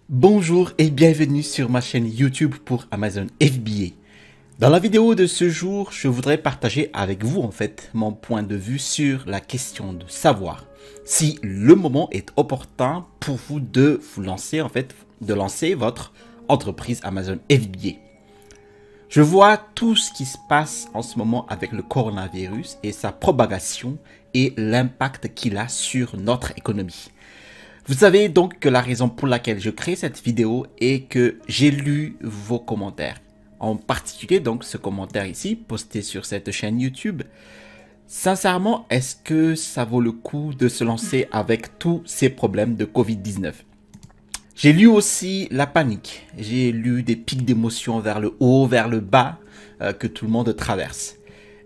Bonjour et bienvenue sur ma chaîne YouTube pour Amazon FBA. Dans la vidéo de ce jour, je voudrais partager avec vous mon point de vue sur la question de savoir si le moment est opportun pour vous de vous lancer de lancer votre entreprise Amazon FBA. Je vois tout ce qui se passe en ce moment avec le coronavirus et sa propagation et l'impact qu'il a sur notre économie. Vous savez donc que la raison pour laquelle je crée cette vidéo est que j'ai lu vos commentaires. En particulier donc ce commentaire ici, posté sur cette chaîne YouTube. Sincèrement, est-ce que ça vaut le coup de se lancer avec tous ces problèmes de Covid-19? J'ai lu aussi la panique. J'ai lu des pics d'émotions vers le haut, vers le bas que tout le monde traverse.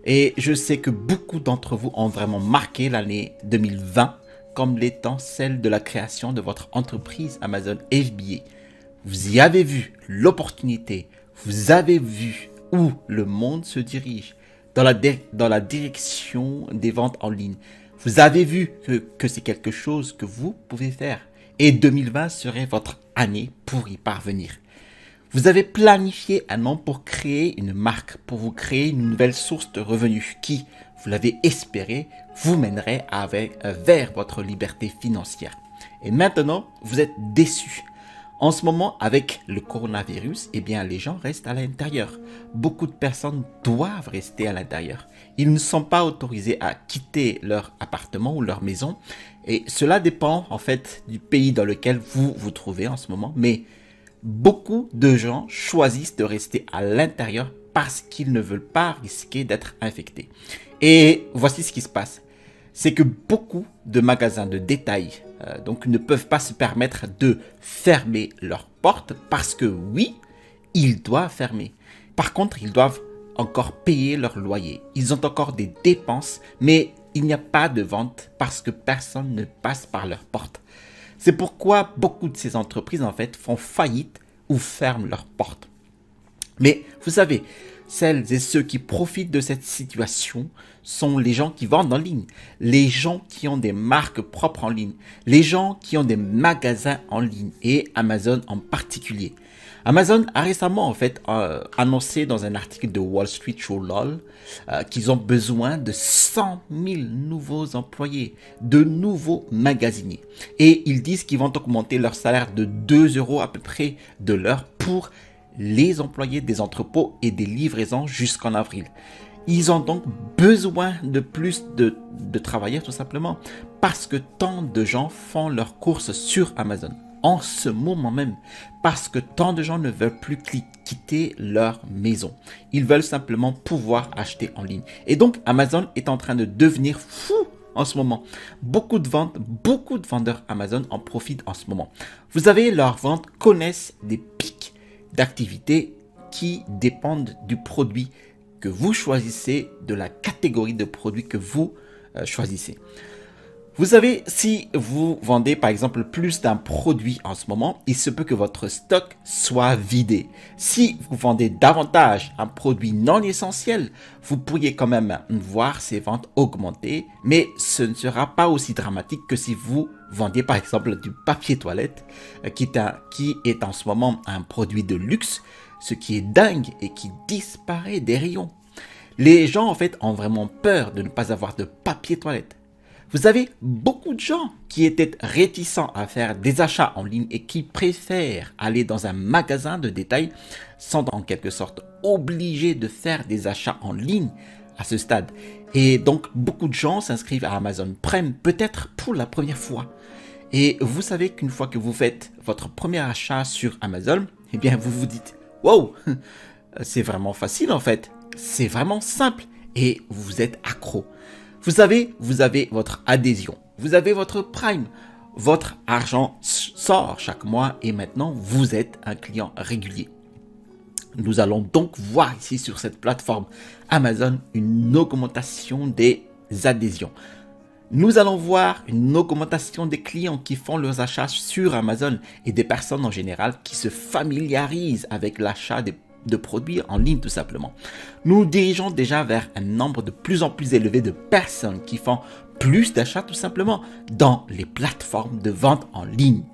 Et je sais que beaucoup d'entre vous ont vraiment marqué l'année 2020 comme l'étant celle de la création de votre entreprise Amazon FBA. Vous y avez vu l'opportunité, vous avez vu où le monde se dirige dans la direction des ventes en ligne. Vous avez vu que c'est quelque chose que vous pouvez faire et 2020 serait votre année pour y parvenir. Vous avez planifié un an pour créer une marque, pour vous créer une nouvelle source de revenus qui, vous l'avez espéré, vous mènerait vers votre liberté financière. Et maintenant, vous êtes déçus. En ce moment, avec le coronavirus, eh bien, les gens restent à l'intérieur. Beaucoup de personnes doivent rester à l'intérieur. Ils ne sont pas autorisés à quitter leur appartement ou leur maison. Et cela dépend en fait du pays dans lequel vous vous trouvez en ce moment. Mais beaucoup de gens choisissent de rester à l'intérieur parce qu'ils ne veulent pas risquer d'être infectés. Et voici ce qui se passe. C'est que beaucoup de magasins de détail donc ne peuvent pas se permettre de fermer leurs portes parce que oui, ils doivent fermer. Par contre, ils doivent encore payer leur loyer. Ils ont encore des dépenses, mais il n'y a pas de vente parce que personne ne passe par leurs portes. C'est pourquoi beaucoup de ces entreprises en fait font faillite ou ferment leurs portes. Mais vous savez, celles et ceux qui profitent de cette situation sont les gens qui vendent en ligne, les gens qui ont des marques propres en ligne, les gens qui ont des magasins en ligne et Amazon en particulier. Amazon a récemment en fait annoncé dans un article de Wall Street Journal qu'ils ont besoin de 100 000 nouveaux employés, de nouveaux magasiniers. Et ils disent qu'ils vont augmenter leur salaire de 2 € à peu près de l'heure pour les employés des entrepôts et des livraisons jusqu'en avril. Ils ont donc besoin de plus de travailleurs tout simplement parce que tant de gens font leurs courses sur Amazon en ce moment même, parce que tant de gens ne veulent plus quitter leur maison. Ils veulent simplement pouvoir acheter en ligne. Et donc Amazon est en train de devenir fou en ce moment. Beaucoup de vendeurs Amazon en profitent en ce moment. Vous savez, leurs ventes connaissent des pics d'activité qui dépendent du produit que vous choisissez, de la catégorie de produits que vous choisissez. Vous savez, si vous vendez par exemple plus d'un produit en ce moment, il se peut que votre stock soit vidé. Si vous vendez davantage un produit non essentiel, vous pourriez quand même voir ces ventes augmenter, mais ce ne sera pas aussi dramatique que si vous vendiez par exemple du papier toilette, qui est en ce moment un produit de luxe, ce qui est dingue et qui disparaît des rayons. Les gens en fait ont vraiment peur de ne pas avoir de papier toilette. Vous avez beaucoup de gens qui étaient réticents à faire des achats en ligne et qui préfèrent aller dans un magasin de détail, sont en quelque sorte obligés de faire des achats en ligne à ce stade. Et donc beaucoup de gens s'inscrivent à Amazon Prime peut-être pour la première fois. Et vous savez qu'une fois que vous faites votre premier achat sur Amazon, eh bien vous vous dites « Wow, c'est vraiment facile en fait, c'est vraiment simple » et vous êtes accro. Vous savez, vous avez votre adhésion, vous avez votre Prime, votre argent sort chaque mois et maintenant vous êtes un client régulier. Nous allons donc voir ici sur cette plateforme Amazon une augmentation des adhésions. Nous allons voir une augmentation des clients qui font leurs achats sur Amazon et des personnes en général qui se familiarisent avec l'achat de produits en ligne tout simplement. Nous dirigeons déjà vers un nombre de plus en plus élevé de personnes qui font plus d'achats tout simplement dans les plateformes de vente en ligne.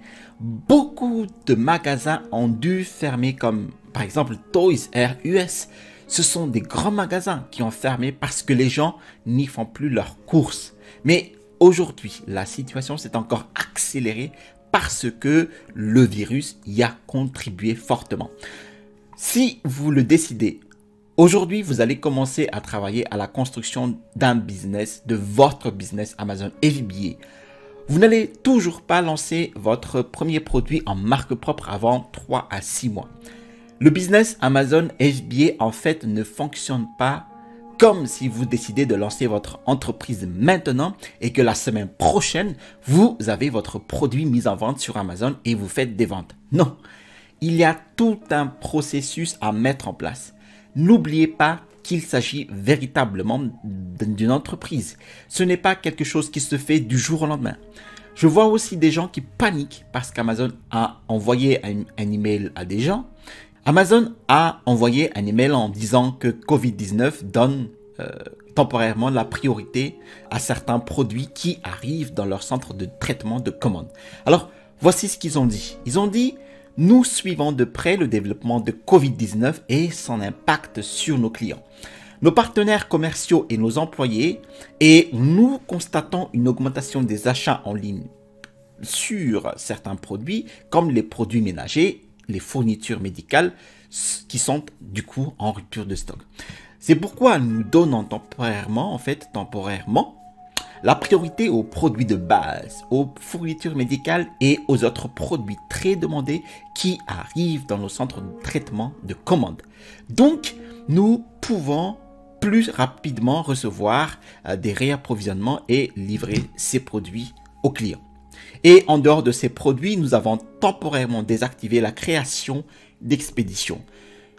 beaucoup de magasins ont dû fermer, comme par exemple Toys R Us. Ce sont des grands magasins qui ont fermé parce que les gens n'y font plus leurs courses. Mais aujourd'hui, la situation s'est encore accélérée parce que le virus y a contribué fortement. Si vous le décidez, aujourd'hui, vous allez commencer à travailler à la construction d'un business, de votre business Amazon FBA. Vous n'allez toujours pas lancer votre premier produit en marque propre avant 3 à 6 mois. Le business Amazon FBA en fait ne fonctionne pas comme si vous décidez de lancer votre entreprise maintenant et que la semaine prochaine, vous avez votre produit mis en vente sur Amazon et vous faites des ventes. Non, il y a tout un processus à mettre en place. N'oubliez pas qu'il s'agit véritablement d'une entreprise. Ce n'est pas quelque chose qui se fait du jour au lendemain. Je vois aussi des gens qui paniquent parce qu'Amazon a envoyé un email à des gens. Amazon a envoyé un email en disant que Covid-19 donne temporairement la priorité à certains produits qui arrivent dans leur centre de traitement de commande. Alors, voici ce qu'ils ont dit. Ils ont dit: nous suivons de près le développement de Covid-19 et son impact sur nos clients, nos partenaires commerciaux et nos employés, et nous constatons une augmentation des achats en ligne sur certains produits comme les produits ménagers, les fournitures médicales qui sont du coup en rupture de stock. C'est pourquoi nous donnons temporairement la priorité aux produits de base, aux fournitures médicales et aux autres produits très demandés qui arrivent dans nos centres de traitement de commandes. Donc, nous pouvons plus rapidement recevoir des réapprovisionnements et livrer ces produits aux clients. Et en dehors de ces produits, nous avons temporairement désactivé la création d'expéditions.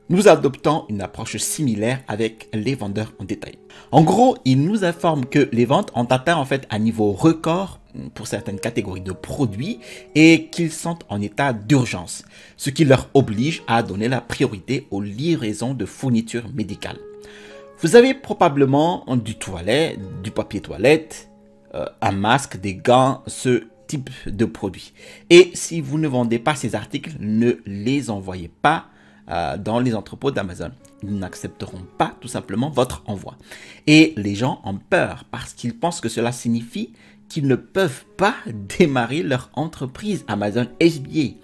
Nous adoptons une approche similaire avec les vendeurs en détail. En gros, ils nous informent que les ventes ont atteint en fait un niveau record pour certaines catégories de produits et qu'ils sont en état d'urgence, ce qui leur oblige à donner la priorité aux livraisons de fournitures médicales. Vous avez probablement du papier toilette, un masque, des gants, ce type de produits. Et si vous ne vendez pas ces articles, ne les envoyez pas dans les entrepôts d'Amazon. Ils n'accepteront pas tout simplement votre envoi. Et les gens ont peur parce qu'ils pensent que cela signifie qu'ils ne peuvent pas démarrer leur entreprise Amazon FBA.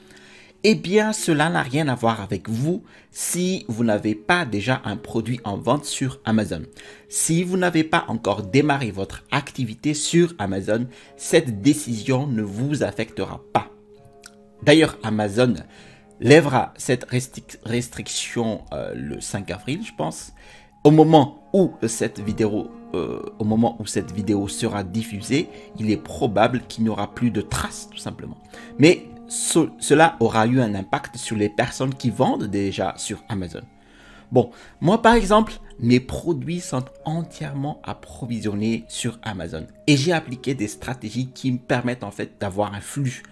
Eh bien, cela n'a rien à voir avec vous si vous n'avez pas déjà un produit en vente sur Amazon. Si vous n'avez pas encore démarré votre activité sur Amazon, cette décision ne vous affectera pas. D'ailleurs, Amazon lèvera cette restriction le 5 avril, je pense. Au moment où cette vidéo sera diffusée, il est probable qu'il n'y aura plus de traces, tout simplement. Mais cela aura eu un impact sur les personnes qui vendent déjà sur Amazon. Bon, moi par exemple, mes produits sont entièrement approvisionnés sur Amazon et j'ai appliqué des stratégies qui me permettent en fait d'avoir un flux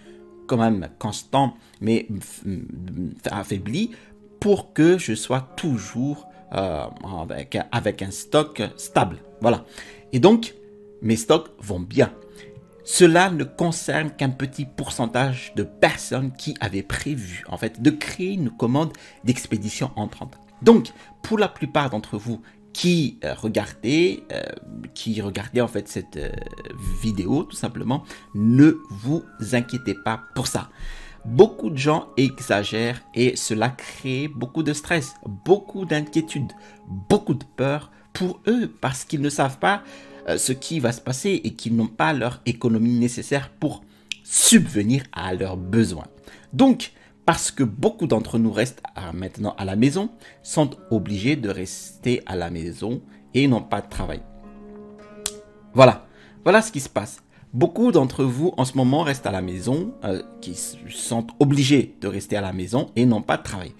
quand même constant mais affaibli pour que je sois toujours avec un stock stable. Voilà. Et donc, mes stocks vont bien. Cela ne concerne qu'un petit pourcentage de personnes qui avaient prévu en fait de créer une commande d'expédition entrante. Donc, pour la plupart d'entre vous qui regardaient en fait cette vidéo, tout simplement, ne vous inquiétez pas pour ça. Beaucoup de gens exagèrent et cela crée beaucoup de stress, beaucoup d'inquiétude, beaucoup de peur pour eux parce qu'ils ne savent pas ce qui va se passer et qu'ils n'ont pas leur économie nécessaire pour subvenir à leurs besoins. Donc, parce que beaucoup d'entre nous restent maintenant à la maison, sont obligés de rester à la maison et n'ont pas de travail. Voilà ce qui se passe. Beaucoup d'entre vous en ce moment restent à la maison, qui sont obligés de rester à la maison et n'ont pas de travail.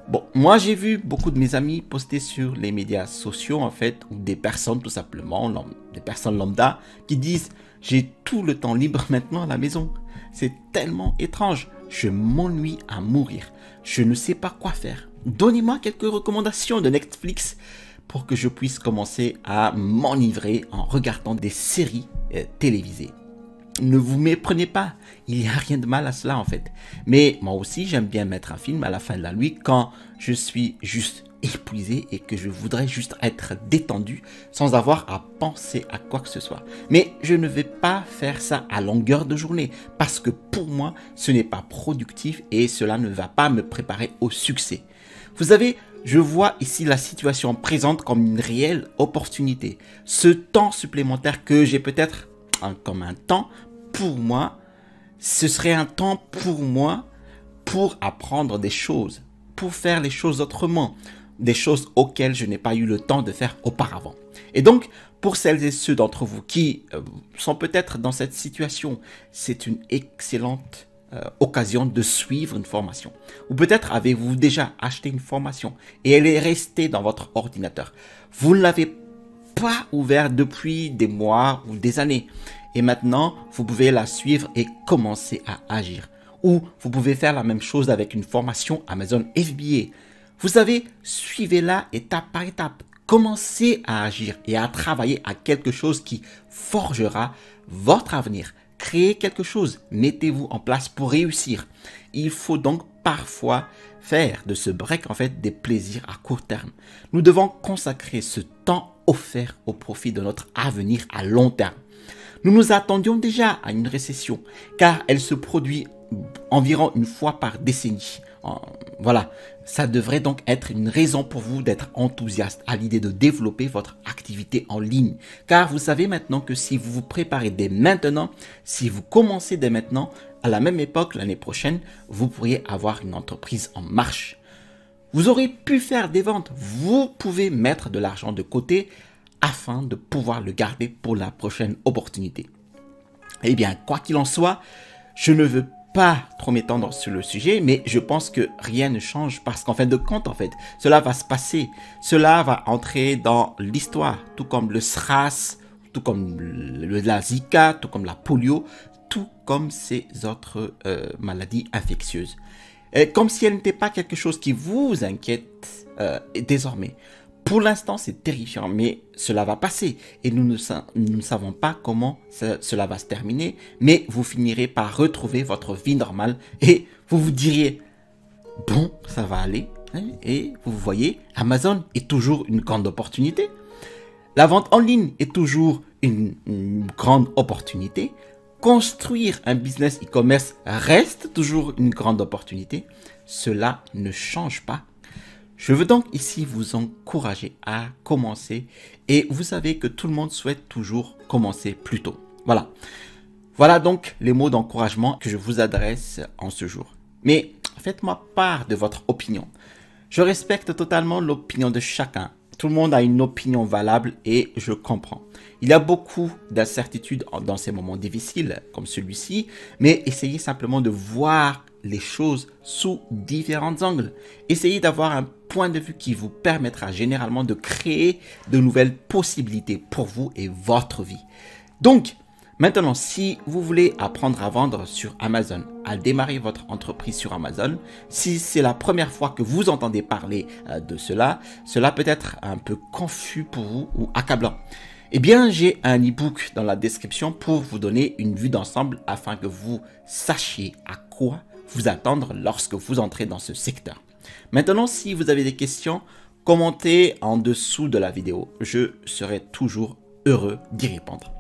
Bon, moi j'ai vu beaucoup de mes amis poster sur les médias sociaux en fait, ou des personnes tout simplement, des personnes lambda qui disent « j'ai tout le temps libre maintenant à la maison ». C'est tellement étrange, je m'ennuie à mourir, je ne sais pas quoi faire. Donnez-moi quelques recommandations de Netflix pour que je puisse commencer à m'enivrer en regardant des séries télévisées. ne vous méprenez pas. Il n'y a rien de mal à cela en fait. Mais moi aussi, j'aime bien mettre un film à la fin de la nuit quand je suis juste épuisé et que je voudrais juste être détendu sans avoir à penser à quoi que ce soit. Mais je ne vais pas faire ça à longueur de journée parce que pour moi, ce n'est pas productif et cela ne va pas me préparer au succès. Vous savez, je vois ici la situation présente comme une réelle opportunité. Ce temps supplémentaire que j'ai peut-être comme un temps pour moi, ce serait un temps pour moi pour apprendre des choses, pour faire les choses autrement, des choses auxquelles je n'ai pas eu le temps de faire auparavant. Et donc, pour celles et ceux d'entre vous qui sont peut-être dans cette situation, c'est une excellente occasion de suivre une formation. Ou peut-être avez-vous déjà acheté une formation et elle est restée dans votre ordinateur. Vous ne l'avez pas ouverte depuis des mois ou des années. Et maintenant, vous pouvez la suivre et commencer à agir. Ou vous pouvez faire la même chose avec une formation Amazon FBA. Vous savez, suivez-la étape par étape. Commencez à agir et à travailler à quelque chose qui forgera votre avenir. Créez quelque chose, mettez-vous en place pour réussir. Il faut donc parfois faire de ce break en fait des plaisirs à court terme. Nous devons consacrer ce temps offert au profit de notre avenir à long terme. Nous nous attendions déjà à une récession car elle se produit environ une fois par décennie. Voilà, ça devrait donc être une raison pour vous d'être enthousiaste à l'idée de développer votre activité en ligne. Car vous savez maintenant que si vous vous préparez dès maintenant, si vous commencez dès maintenant, à la même époque l'année prochaine, vous pourriez avoir une entreprise en marche. Vous aurez pu faire des ventes, vous pouvez mettre de l'argent de côté afin de pouvoir le garder pour la prochaine opportunité. Eh bien, quoi qu'il en soit, je ne veux pas trop m'étendre sur le sujet, mais je pense que rien ne change parce qu'en fin de compte, cela va se passer. Cela va entrer dans l'histoire, tout comme le SRAS, tout comme la Zika, tout comme la polio, tout comme ces autres maladies infectieuses. Comme si elles n'étaient pas quelque chose qui vous inquiète désormais. Pour l'instant, c'est terrifiant, mais cela va passer et nous ne savons pas comment cela va se terminer, mais vous finirez par retrouver votre vie normale et vous vous diriez, bon, ça va aller. Et vous voyez, Amazon est toujours une grande opportunité. La vente en ligne est toujours une grande opportunité. Construire un business e-commerce reste toujours une grande opportunité. Cela ne change pas. Je veux donc ici vous encourager à commencer et vous savez que tout le monde souhaite toujours commencer plus tôt. Voilà. Voilà donc les mots d'encouragement que je vous adresse en ce jour. Mais faites-moi part de votre opinion. Je respecte totalement l'opinion de chacun. Tout le monde a une opinion valable et je comprends. Il y a beaucoup d'incertitudes dans ces moments difficiles comme celui-ci, mais essayez simplement de voir les choses sous différents angles. Essayez d'avoir un point de vue qui vous permettra généralement de créer de nouvelles possibilités pour vous et votre vie. Donc, maintenant, si vous voulez apprendre à vendre sur Amazon, à démarrer votre entreprise sur Amazon, si c'est la première fois que vous entendez parler de cela peut être un peu confus pour vous ou accablant. Eh bien, j'ai un e-book dans la description pour vous donner une vue d'ensemble afin que vous sachiez à quoi vous attendre lorsque vous entrez dans ce secteur. Maintenant, si vous avez des questions, commentez en dessous de la vidéo. Je serai toujours heureux d'y répondre.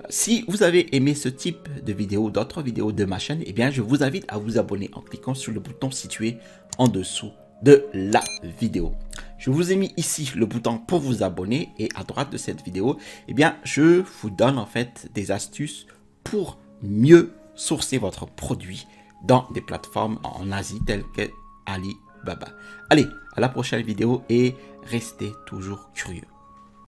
Si vous avez aimé ce type de vidéo, d'autres vidéos de ma chaîne, eh bien, je vous invite à vous abonner en cliquant sur le bouton situé en dessous de la vidéo. Je vous ai mis ici le bouton pour vous abonner et à droite de cette vidéo, eh bien, je vous donne en fait des astuces pour mieux sourcer votre produit dans des plateformes en Asie telles que Alibaba. Allez, à la prochaine vidéo et restez toujours curieux.